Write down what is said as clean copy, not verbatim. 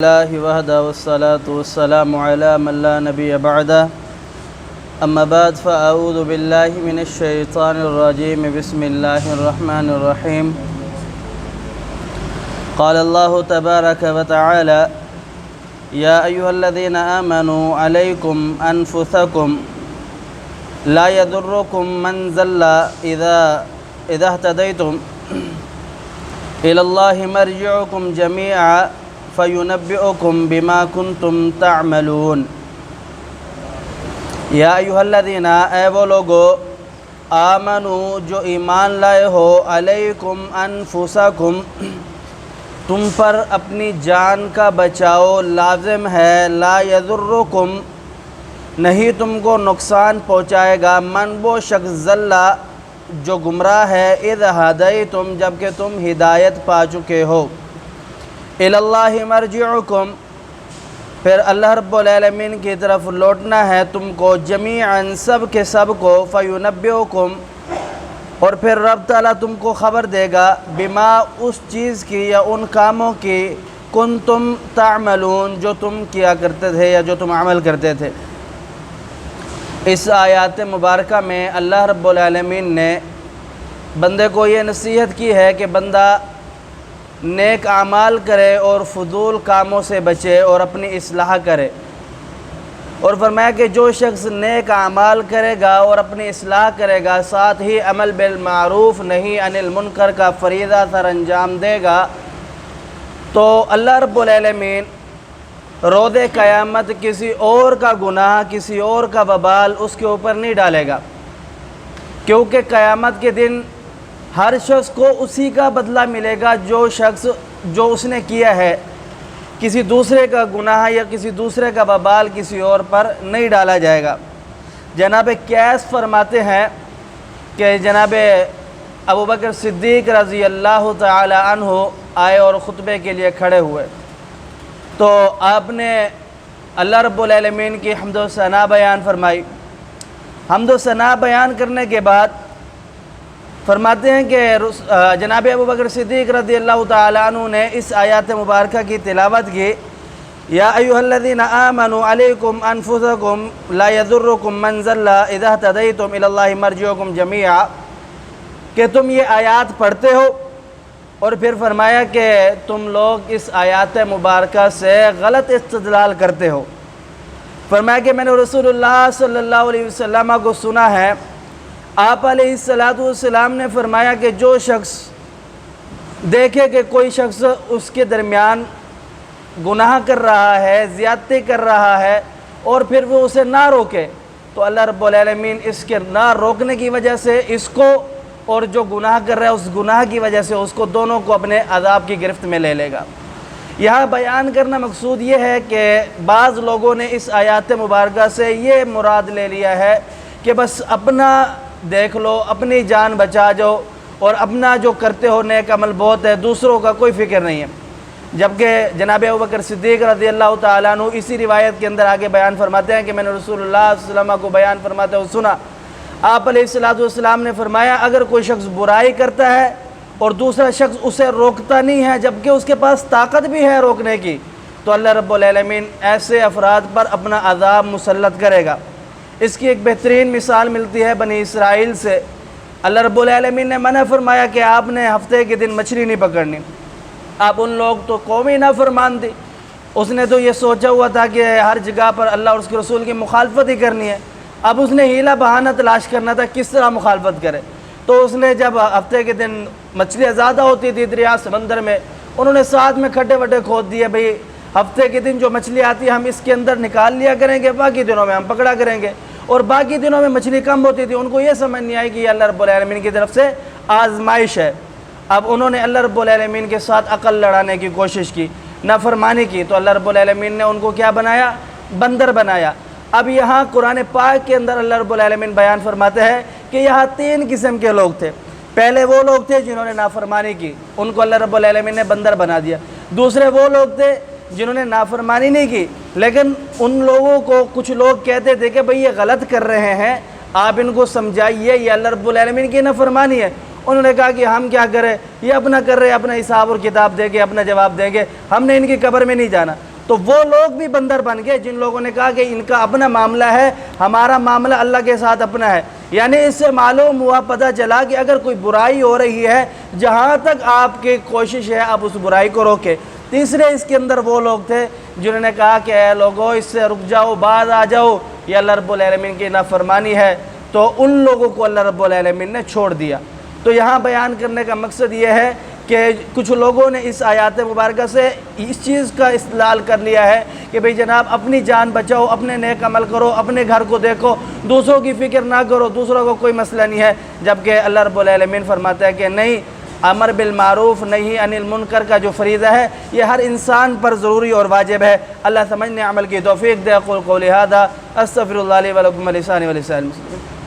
الله وحده والصلاة والسلام على من لا نبي بعده أما بعد فأعوذ بالله من الشيطان الرجيم بسم الله الرحمن الرحيم قال الله تبارك وتعالى يا أيها الذين آمنوا عليكم أنفسكم لا يضركم من ضل إذا اهتديتم إلى الله مرجعكم جميعا فَيُنَبِّئُكُم بِمَا كُنتُمْ تَعْمَلُونَ یا ایھا الذین اے وہ لوگو آمنو جو ایمان لائے ہو علیکم انفسکم تم پر اپنی جان کا بچاؤ لازم ہے لا یضرکم نہیں تم کو نقصان پہنچائے گا من وہ شخص ضل جو گمراہ ہے اذ ہدیتم جبکہ تم ہدایت پا چکے ہو الی اللہ مرجعکم پھر اللہ رب العالمین کی طرف لوٹنا ہے تم کو جمیعاً سب کے سب کو فینبئکم اور پھر رب تعالیٰ تم کو خبر دے گا بما اس چیز کی یا ان کاموں کی کنتم تعملون جو تم کیا کرتے تھے یا جو تم عمل کرتے تھے۔ اس آیات مبارکہ میں اللہ رب العالمین نے بندے کو یہ نصیحت کی ہے کہ بندہ نیک اعمال کرے اور فضول کاموں سے بچے اور اپنی اصلاح کرے، اور فرمایا کہ جو شخص نیک اعمال کرے گا اور اپنی اصلاح کرے گا ساتھ ہی عمل بالمعروف نہی عن المنکر کا فریضہ سر انجام دے گا تو اللہ رب العالمین روز قیامت کسی اور کا گناہ کسی اور کا وبال اس کے اوپر نہیں ڈالے گا، کیونکہ قیامت کے دن ہر شخص کو اسی کا بدلہ ملے گا جو اس نے کیا ہے، کسی دوسرے کا گناہ یا کسی دوسرے کا وبال کسی اور پر نہیں ڈالا جائے گا۔ جناب قیس فرماتے ہیں کہ جناب ابوبکر صدیق رضی اللہ تعالی عنہ آئے اور خطبے کے لیے کھڑے ہوئے تو آپ نے اللہ رب العالمین کی حمد و ثنا بیان فرمائی۔ حمد و ثنا بیان کرنے کے بعد فرماتے ہیں کہ جناب ابوبکر صدیق رضی اللہ تعالیٰ عنہ نے اس آیات مبارکہ کی تلاوت کی یا ایھا الذین آمنوا علیکم انفسکم لا یضرکم من ضل اذا اہتدیتم الی اللہ مرجعکم جمیعا، کہ تم یہ آیات پڑھتے ہو اور پھر فرمایا کہ تم لوگ اس آیات مبارکہ سے غلط استدلال کرتے ہو۔ فرمایا کہ میں نے رسول اللہ صلی اللہ علیہ وسلم کو سنا ہے آپ علیہ السلام نے فرمایا کہ جو شخص دیکھے کہ کوئی شخص اس کے درمیان گناہ کر رہا ہے زیادتی کر رہا ہے اور پھر وہ اسے نہ روکے تو اللہ رب العالمین اس کے نہ روکنے کی وجہ سے اس کو اور جو گناہ کر رہا ہے اس گناہ کی وجہ سے اس کو دونوں کو اپنے عذاب کی گرفت میں لے لے گا۔ یہاں بیان کرنا مقصود یہ ہے کہ بعض لوگوں نے اس آیات مبارکہ سے یہ مراد لے لیا ہے کہ بس اپنا دیکھ لو اپنی جان بچا جاؤ اور اپنا جو کرتے ہو نیک عمل بہت ہے دوسروں کا کوئی فکر نہیں ہے، جبکہ جناب ابوبکر صدیق رضی اللہ تعالیٰ عنہ اسی روایت کے اندر آگے بیان فرماتے ہیں کہ میں نے رسول اللہ صلی اللہ علیہ وسلم کو بیان فرماتے ہوئے سنا آپ علیہ السلام نے فرمایا اگر کوئی شخص برائی کرتا ہے اور دوسرا شخص اسے روکتا نہیں ہے جبکہ اس کے پاس طاقت بھی ہے روکنے کی تو اللہ رب العالمین ایسے افراد پر اپنا عذاب مسلط کرے گا۔ اس کی ایک بہترین مثال ملتی ہے بنی اسرائیل سے۔ اللہ رب العالمین نے منع فرمایا کہ آپ نے ہفتے کے دن مچھلی نہیں پکڑنی، اب ان لوگ تو قومی نافرمان تھی، اس نے تو یہ سوچا ہوا تھا کہ ہر جگہ پر اللہ اور اس کے رسول کی مخالفت ہی کرنی ہے، اب اس نے ہیلا بہانہ تلاش کرنا تھا کس طرح مخالفت کرے، تو اس نے جب ہفتے کے دن مچھلیاں زیادہ ہوتی تھی دریا سمندر میں انہوں نے ساتھ میں کھڈے وڈے کھود دیے، بھئی ہفتے کے دن جو مچھلی آتی ہے ہم اس کے اندر نکال لیا کریں گے باقی دنوں میں ہم پکڑا کریں گے، اور باقی دنوں میں مچھلی کم ہوتی تھی، ان کو یہ سمجھ نہیں آئی کہ یہ اللہ رب العالمین کی طرف سے آزمائش ہے۔ اب انہوں نے اللہ رب العالمین کے ساتھ عقل لڑانے کی کوشش کی، نافرمانی کی، تو اللہ رب العالمین نے ان کو کیا بنایا؟ بندر بنایا۔ اب یہاں قرآن پاک کے اندر اللہ رب العالمین بیان فرماتے ہیں کہ یہاں تین قسم کے لوگ تھے۔ پہلے وہ لوگ تھے جنہوں نے نافرمانی کی، ان کو اللہ رب العالمین نے بندر بنا دیا۔ دوسرے وہ لوگ تھے جنہوں نے نافرمانی نہیں کی لیکن ان لوگوں کو کچھ لوگ کہتے تھے کہ بھئی یہ غلط کر رہے ہیں آپ ان کو سمجھائیے یہ اللہ رب العالمین کی نافرمانی ہے، انہوں نے کہا کہ ہم کیا کریں، یہ اپنا کر رہے، اپنا حساب اور کتاب دیں گے، اپنا جواب دیں گے، ہم نے ان کی قبر میں نہیں جانا۔ تو وہ لوگ بھی بندر بن گئے جن لوگوں نے کہا کہ ان کا اپنا معاملہ ہے، ہمارا معاملہ اللہ کے ساتھ اپنا ہے۔ یعنی اس سے معلوم ہوا، پتہ چلا کہ اگر کوئی برائی ہو رہی ہے، جہاں تک آپ کی کوشش ہے آپ اس برائی کو روکیں۔ تیسرے اس کے اندر وہ لوگ تھے جنہوں نے کہا کہ اے لوگوں اس سے رک جاؤ، باز آ جاؤ، یہ اللہ رب العالمین کی نافرمانی ہے، تو ان لوگوں کو اللہ رب العالمین نے چھوڑ دیا۔ تو یہاں بیان کرنے کا مقصد یہ ہے کہ کچھ لوگوں نے اس آیات مبارکہ سے اس چیز کا استدلال کر لیا ہے کہ بھئی جناب اپنی جان بچاؤ، اپنے نیک عمل کرو، اپنے گھر کو دیکھو، دوسروں کی فکر نہ کرو، دوسروں کو کوئی مسئلہ نہیں ہے، جبکہ اللہ رب العالمین فرماتا ہے کہ نہیں، امر بالمعروف نہی عن المنکر کا جو فریضہ ہے یہ ہر انسان پر ضروری اور واجب ہے۔ اللہ سمجھنے عمل کی توفیق دے۔ اقول قولی ھذا استغفر اللہ لی و لکم ولسائر المسلمین۔